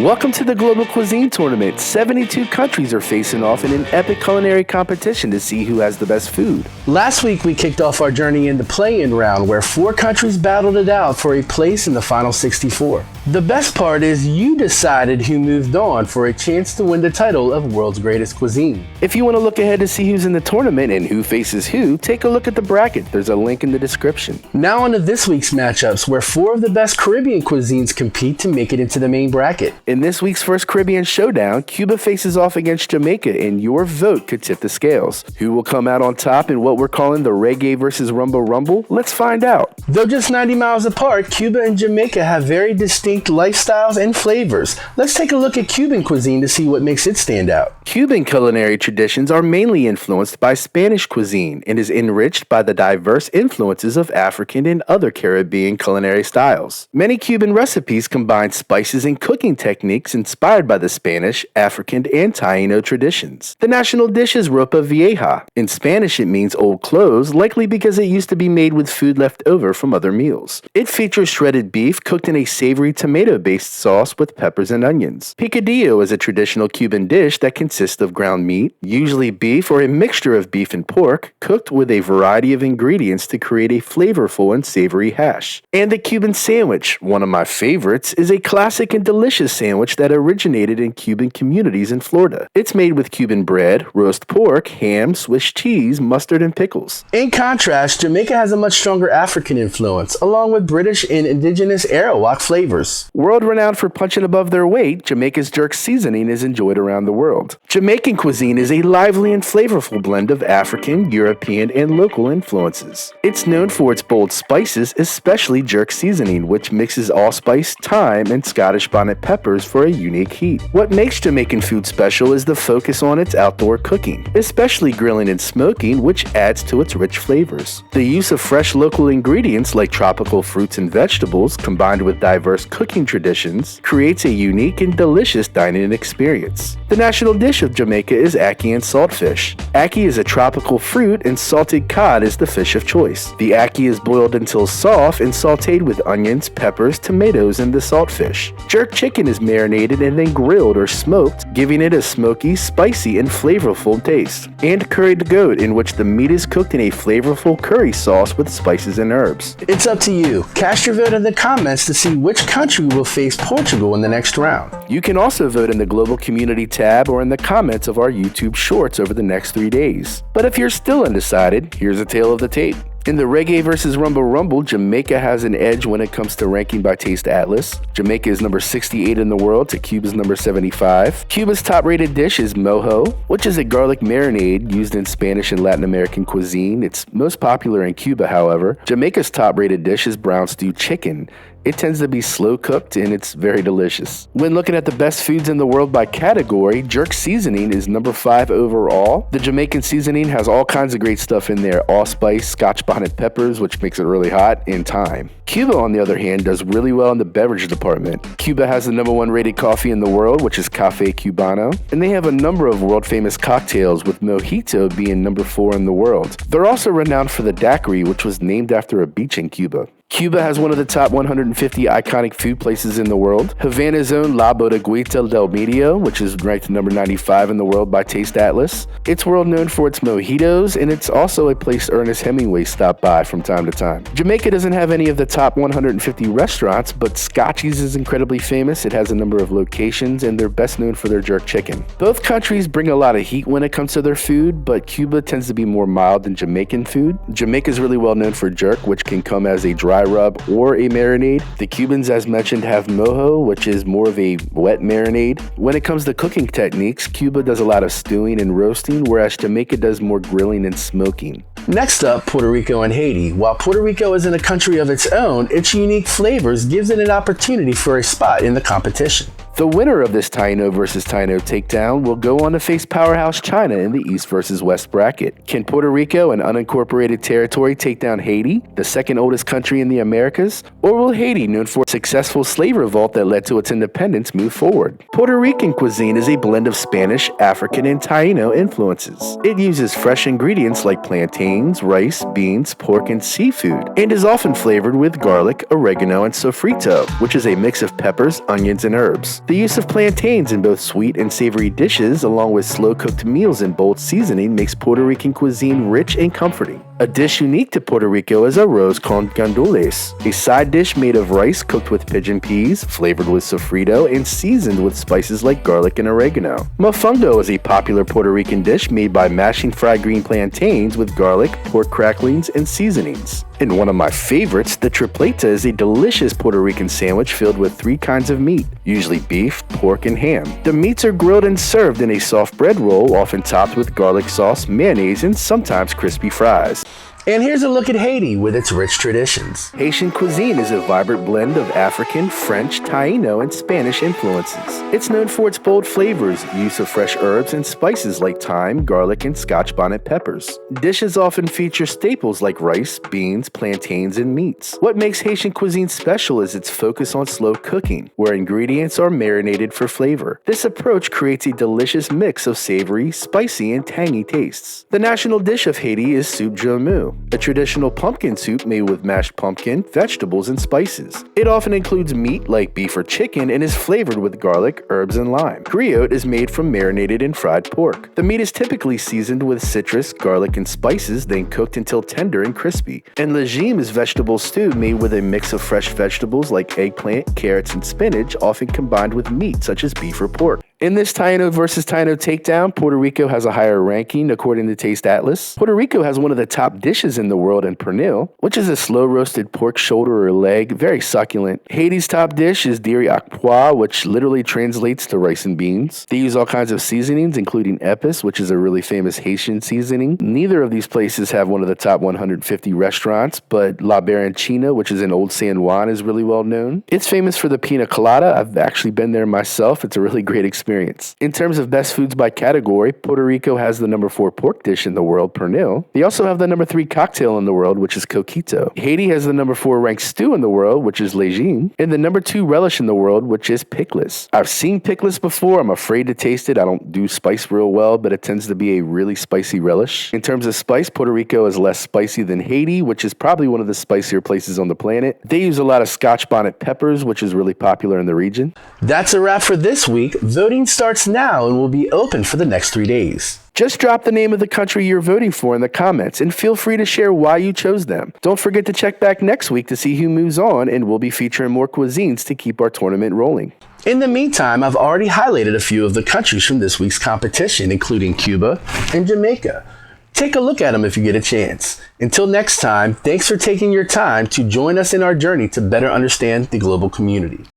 Welcome to the Global Cuisine Tournament. 72 countries are facing off in an epic culinary competition to see who has the best food. Last week, we kicked off our journey in the play-in round, where 4 countries battled it out for a place in the final 64. The best part is you decided who moved on for a chance to win the title of World's Greatest Cuisine. If you want to look ahead to see who's in the tournament and who faces who, take a look at the bracket. There's a link in the description. Now on to this week's matchups, where 4 of the best Caribbean cuisines compete to make it into the main bracket. In this week's first Caribbean showdown, Cuba faces off against Jamaica, and your vote could tip the scales. Who will come out on top in what we're calling the reggae versus rumba rumble? Let's find out. Though just 90 miles apart, Cuba and Jamaica have very distinct lifestyles and flavors. Let's take a look at Cuban cuisine to see what makes it stand out. Cuban culinary traditions are mainly influenced by Spanish cuisine and is enriched by the diverse influences of African and other Caribbean culinary styles. Many Cuban recipes combine spices and cooking techniques inspired by the Spanish, African, and Taino traditions. The national dish is ropa vieja. In Spanish, it means old clothes, likely because it used to be made with food left over from other meals. It features shredded beef cooked in a savory tomato-based sauce with peppers and onions. Picadillo is a traditional Cuban dish that consists of ground meat, usually beef or a mixture of beef and pork, cooked with a variety of ingredients to create a flavorful and savory hash. And the Cuban sandwich, one of my favorites, is a classic and delicious sandwich that originated in Cuban communities in Florida. It's made with Cuban bread, roast pork, ham, Swiss cheese, mustard, and pickles. In contrast, Jamaica has a much stronger African influence, along with British and indigenous Arawak flavors. World-renowned for punching above their weight, Jamaica's jerk seasoning is enjoyed around the world. Jamaican cuisine is a lively and flavorful blend of African, European, and local influences. It's known for its bold spices, especially jerk seasoning, which mixes allspice, thyme, and Scottish bonnet peppers for a unique heat. What makes Jamaican food special is the focus on its outdoor cooking, especially grilling and smoking, which adds to its rich flavors. The use of fresh local ingredients like tropical fruits and vegetables, combined with diverse cooking traditions, creates a unique and delicious dining experience. The national dish of Jamaica is ackee and saltfish. Ackee is a tropical fruit, and salted cod is the fish of choice. The ackee is boiled until soft and sautéed with onions, peppers, tomatoes, and the saltfish. Jerk chicken is marinated and then grilled or smoked, giving it a smoky, spicy, and flavorful taste. And curried goat, in which the meat is cooked in a flavorful curry sauce with spices and herbs. It's up to you. Cast your vote in the comments to see which country will face Portugal in the next round. You can also vote in the Global Community tab or in the comments of our YouTube shorts over the next 3 days. But if you're still undecided, here's a tale of the tape. In the reggae versus rumba rumble, Jamaica has an edge when it comes to ranking by Taste Atlas. Jamaica is number 68 in the world to Cuba's number 75. Cuba's top-rated dish is MOJO, which is a garlic marinade used in Spanish and Latin American cuisine. It's most popular in Cuba, however. Jamaica's top-rated dish is brown stewed chicken. It tends to be slow cooked and it's very delicious. When looking at the best foods in the world by category, jerk seasoning is number 5 overall. The Jamaican seasoning has all kinds of great stuff in there: allspice, Scotch bonnet peppers, which makes it really hot, and thyme. Cuba, on the other hand, does really well in the beverage department. Cuba has the number 1 rated coffee in the world, which is Café Cubano, and they have a number of world famous cocktails, with Mojito being number 4 in the world. They're also renowned for the daiquiri, which was named after a beach in Cuba. Cuba has one of the top 150 iconic food places in the world. Havana's own La Bodeguita del Medio, which is ranked number 95 in the world by Taste Atlas. It's world known for its mojitos, and it's also a place Ernest Hemingway stopped by from time to time. Jamaica doesn't have any of the top 150 restaurants, but Scotchy's is incredibly famous. It has a number of locations, and they're best known for their jerk chicken. Both countries bring a lot of heat when it comes to their food, but Cuba tends to be more mild than Jamaican food. Jamaica is really well known for jerk, which can come as a dry rub or a marinade. The Cubans, as mentioned, have mojo, which is more of a wet marinade. When it comes to cooking techniques, Cuba does a lot of stewing and roasting, whereas Jamaica does more grilling and smoking. Next up, Puerto Rico and Haiti. While Puerto Rico isn't a country of its own, its unique flavors gives it an opportunity for a spot in the competition. The winner of this Taino versus Taino takedown will go on to face powerhouse China in the East versus West bracket. Can Puerto Rico, an unincorporated territory, take down Haiti, the second oldest country in the Americas? Or will Haiti, known for a successful slave revolt that led to its independence, move forward? Puerto Rican cuisine is a blend of Spanish, African, and Taino influences. It uses fresh ingredients like plantains, rice, beans, pork, and seafood, and is often flavored with garlic, oregano, and sofrito, which is a mix of peppers, onions, and herbs. The use of plantains in both sweet and savory dishes, along with slow-cooked meals and bold seasoning, makes Puerto Rican cuisine rich and comforting. A dish unique to Puerto Rico is arroz con gandules, a side dish made of rice cooked with pigeon peas, flavored with sofrito, and seasoned with spices like garlic and oregano. Mofongo is a popular Puerto Rican dish made by mashing fried green plantains with garlic, pork cracklings, and seasonings. And one of my favorites, the tripleta, is a delicious Puerto Rican sandwich filled with 3 kinds of meat, usually beef, pork, and ham. The meats are grilled and served in a soft bread roll, often topped with garlic sauce, mayonnaise, and sometimes crispy fries. And here's a look at Haiti with its rich traditions. Haitian cuisine is a vibrant blend of African, French, Taino, and Spanish influences. It's known for its bold flavors, use of fresh herbs and spices like thyme, garlic, and Scotch bonnet peppers. Dishes often feature staples like rice, beans, plantains, and meats. What makes Haitian cuisine special is its focus on slow cooking, where ingredients are marinated for flavor. This approach creates a delicious mix of savory, spicy, and tangy tastes. The national dish of Haiti is soup joumou, a traditional pumpkin soup made with mashed pumpkin, vegetables, and spices. It often includes meat like beef or chicken and is flavored with garlic, herbs, and lime. Griot is made from marinated and fried pork. The meat is typically seasoned with citrus, garlic, and spices, then cooked until tender and crispy. And legume is vegetable stew made with a mix of fresh vegetables like eggplant, carrots, and spinach, often combined with meat such as beef or pork. In this Taino versus Taino takedown, Puerto Rico has a higher ranking according to Taste Atlas. Puerto Rico has one of the top dishes in the world in pernil, which is a slow-roasted pork shoulder or leg, very succulent. Haiti's top dish is diri ak pois, which literally translates to rice and beans. They use all kinds of seasonings, including epis, which is a really famous Haitian seasoning. Neither of these places have one of the top 150 restaurants, but La Barranchina, which is in Old San Juan, is really well known. It's famous for the pina colada. I've actually been there myself. It's a really great experience. In terms of best foods by category, Puerto Rico has the number 4 pork dish in the world, pernil. They also have the number 3 cocktail in the world, which is coquito. Haiti has the number 4 ranked stew in the world, which is legume, and the number 2 relish in the world, which is pickles. I've seen pickles before. I'm afraid to taste it. I don't do spice real well, but it tends to be a really spicy relish. In terms of spice, Puerto Rico is less spicy than Haiti, which is probably one of the spicier places on the planet. They use a lot of Scotch bonnet peppers, which is really popular in the region. That's a wrap for this week. Voting starts now and will be open for the next 3 days. Just drop the name of the country you're voting for in the comments and feel free to share why you chose them. Don't forget to check back next week to see who moves on, and we'll be featuring more cuisines to keep our tournament rolling. In the meantime, I've already highlighted a few of the countries from this week's competition, including Cuba and Jamaica. Take a look at them if you get a chance. Until next time, thanks for taking your time to join us in our journey to better understand the global community.